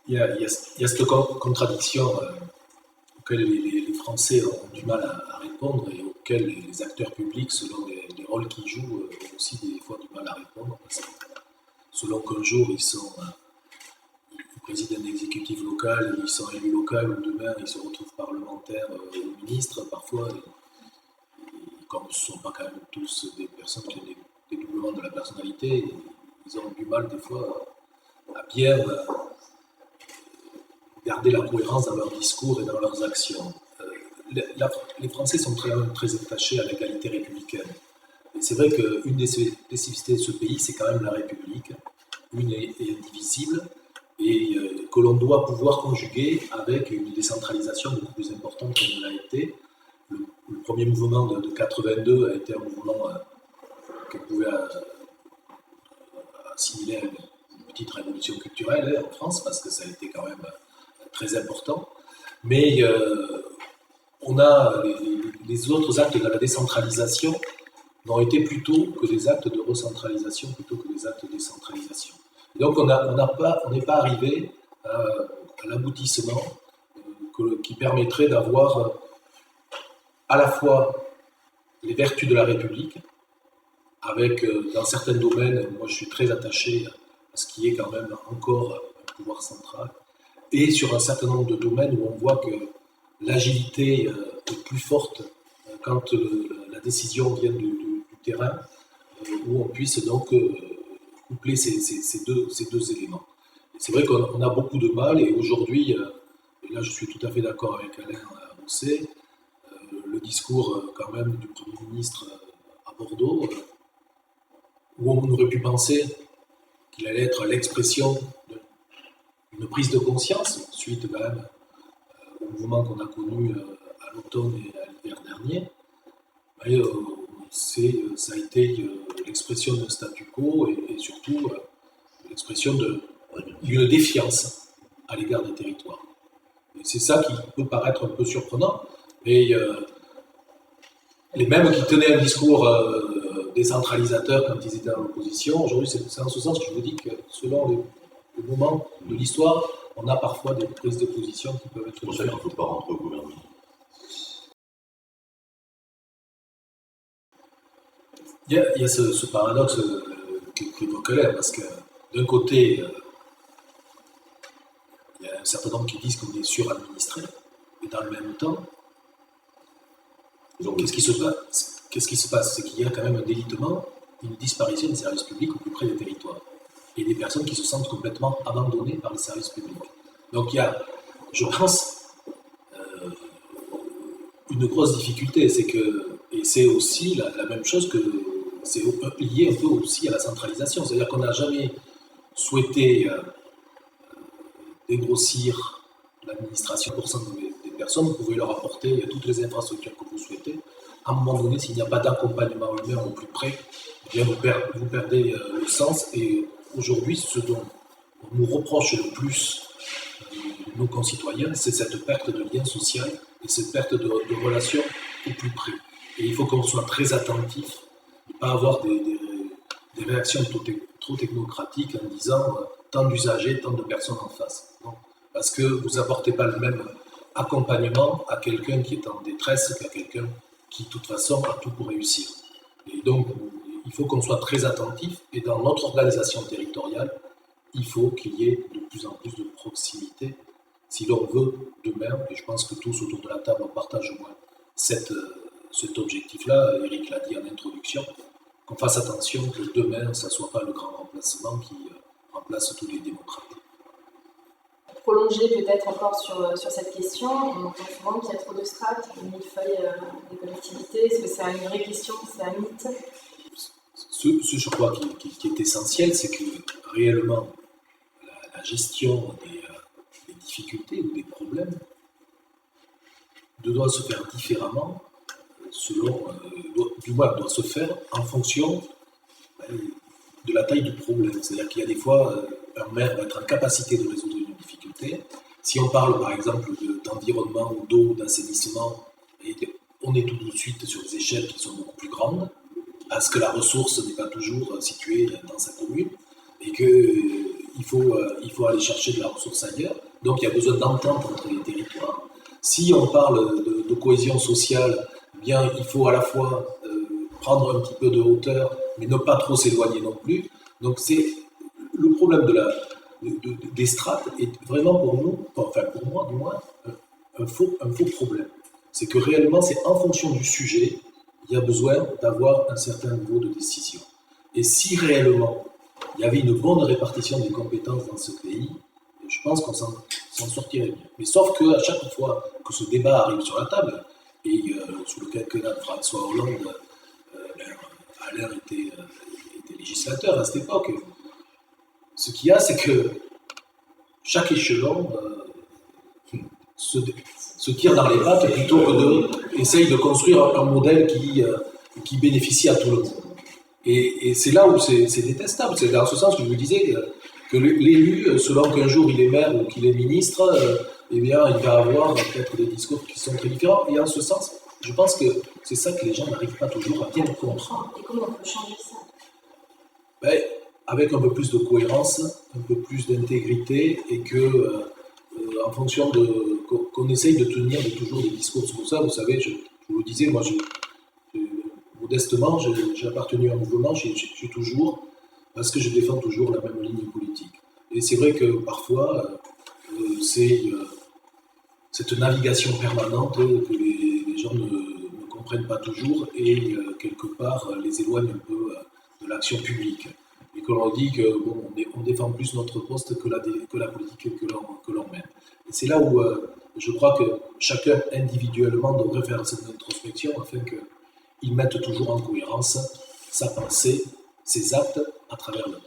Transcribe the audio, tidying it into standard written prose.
il y a cette contradiction auxquelles les Français ont du mal à répondre et auxquelles les acteurs publics, selon les rôles qu'ils jouent, ont aussi des fois du mal à répondre. Parce que selon qu'un jour ils président un exécutif local, ils sont élus locaux, ou demain ils se retrouvent parlementaires ou ministres, parfois, comme ce ne sont pas quand même tous des personnes qui ont des doublements de la personnalité, ils ont du mal des fois à bien garder la cohérence dans leur discours et dans leurs actions. Les Français sont très attachés à l'égalité républicaine. Et c'est vrai qu'une des spécificités de ce pays, c'est quand même la République, une et indivisible, et que l'on doit pouvoir conjuguer avec une décentralisation beaucoup plus importante comme l'a été. Le premier mouvement de 82 a été un mouvement qu'on pouvait assimiler à une petite révolution culturelle en France, parce que ça a été quand même très important. Mais on a les autres actes de la décentralisation n'ont été plutôt que des actes de recentralisation plutôt que des actes de décentralisation. Et donc on n'est pas arrivé à l'aboutissement qui permettrait d'avoir à la fois les vertus de la République, avec dans certains domaines, moi je suis très attaché à ce qui est quand même encore un pouvoir central, et sur un certain nombre de domaines où on voit que l'agilité est plus forte quand la décision vient du terrain, où on puisse donc coupler ces deux éléments. Et c'est vrai qu'on a beaucoup de mal, et aujourd'hui, et là je suis tout à fait d'accord avec Alain Rousset, le discours quand même du Premier ministre à Bordeaux, où on aurait pu penser qu'il allait être l'expression d'une prise de conscience, suite quand même au mouvement qu'on a connu à l'automne et à l'hiver dernier. Mais ça a été l'expression d'un statu quo et surtout l'expression d'une défiance à l'égard des territoires. Et c'est ça qui peut paraître un peu surprenant, mais les mêmes qui tenaient un discours décentralisateur quand ils étaient dans l'opposition, aujourd'hui c'est en ce sens que je vous dis que selon les moments de l'histoire, on a parfois des prises de position qui peuvent être différentes. C'est pour ça qu'il ne faut pas rentrer au gouvernement. Il y a ce paradoxe qu'évoque Alain, parce que d'un côté, il y a un certain nombre qui disent qu'on est suradministré, et dans le même temps, qu'est-ce qui se passe? C'est qu'il y a quand même un délitement, une disparition des services publics au plus près des territoires, et des personnes qui se sentent complètement abandonnées par les services publics. Donc il y a, je pense, une grosse difficulté, c'est que, et c'est aussi la même chose que, c'est lié un peu aussi à la centralisation, c'est-à-dire qu'on n'a jamais souhaité dégrossir l'administration pour des personnes, vous pouvez leur apporter toutes les infrastructures que vous souhaitez. À un moment donné, s'il n'y a pas d'accompagnement humain au plus près, eh bien vous perdez le sens. Et aujourd'hui, ce dont on nous reproche le plus nos concitoyens, c'est cette perte de lien social et cette perte de relations au plus près. Et il faut qu'on soit très attentif, ne pas avoir des réactions trop technocratiques en disant tant d'usagers, tant de personnes en face. Non. Parce que vous n'apportez pas le même accompagnement à quelqu'un qui est en détresse qu'à quelqu'un qui, de toute façon, a tout pour réussir. Et donc, il faut qu'on soit très attentif, et dans notre organisation territoriale, il faut qu'il y ait de plus en plus de proximité si l'on veut demain, et je pense que tous autour de la table on partage au moins cet objectif-là, Eric l'a dit en introduction, qu'on fasse attention que demain, ça ne soit pas le grand remplacement qui remplace tous les démocrates. Prolonger peut-être encore sur cette question, on entend souvent qu'il y a trop de strates, une millefeuille des collectivités, est-ce que c'est une vraie question, c'est un mythe? Ce je crois qui est essentiel, c'est que réellement la gestion des difficultés ou des problèmes doit se faire différemment, doit se faire en fonction de la taille du problème. C'est-à-dire qu'il y a des fois, un maire va être en capacité de résoudre une difficulté. Si on parle par exemple d'environnement ou d'eau, d'assainissement, on est tout de suite sur des échelles qui sont beaucoup plus grandes, parce que la ressource n'est pas toujours située dans sa commune, et qu'il il faut aller chercher de la ressource ailleurs. Donc il y a besoin d'entente entre les territoires. Si on parle de cohésion sociale, eh bien, il faut à la fois prendre un petit peu de hauteur, mais ne pas trop s'éloigner non plus. Donc c'est le problème des strates est vraiment pour nous, enfin pour moi du moins, un faux problème. C'est que réellement, c'est en fonction du sujet, il y a besoin d'avoir un certain niveau de décision. Et si réellement il y avait une bonne répartition des compétences dans ce pays, je pense qu'on s'en sortirait bien. Mais sauf qu'à chaque fois que ce débat arrive sur la table, et sous le quinquennat de François Hollande, Alain était législateur à cette époque, ce qu'il y a, c'est que chaque échelon se tire dans les pattes plutôt que d'essayer de construire un modèle qui bénéficie à tout le monde. Et c'est là où c'est détestable. C'est dans ce sens que je vous disais que l'élu, selon qu'un jour il est maire ou qu'il est ministre, eh bien, il va avoir peut-être des discours qui sont très différents. Et en ce sens, je pense que c'est ça que les gens n'arrivent pas toujours à bien comprendre. Et comment on peut changer ça? Ben, avec un peu plus de cohérence, un peu plus d'intégrité, et que, en fonction qu'on essaye de tenir toujours des discours comme ça. Vous savez, je vous le disais, moi, modestement, j'ai appartenu à un mouvement, j'ai toujours, parce que je défends toujours la même ligne politique. Et c'est vrai que parfois, c'est cette navigation permanente que les gens ne comprennent pas toujours et quelque part les éloigne un peu de l'action publique. Et que l'on dit que bon, on défend plus notre poste que la politique que l'on mène. Et c'est là où je crois que chacun individuellement devrait faire cette introspection afin qu'il mette toujours en cohérence sa pensée, ses actes à travers le temps.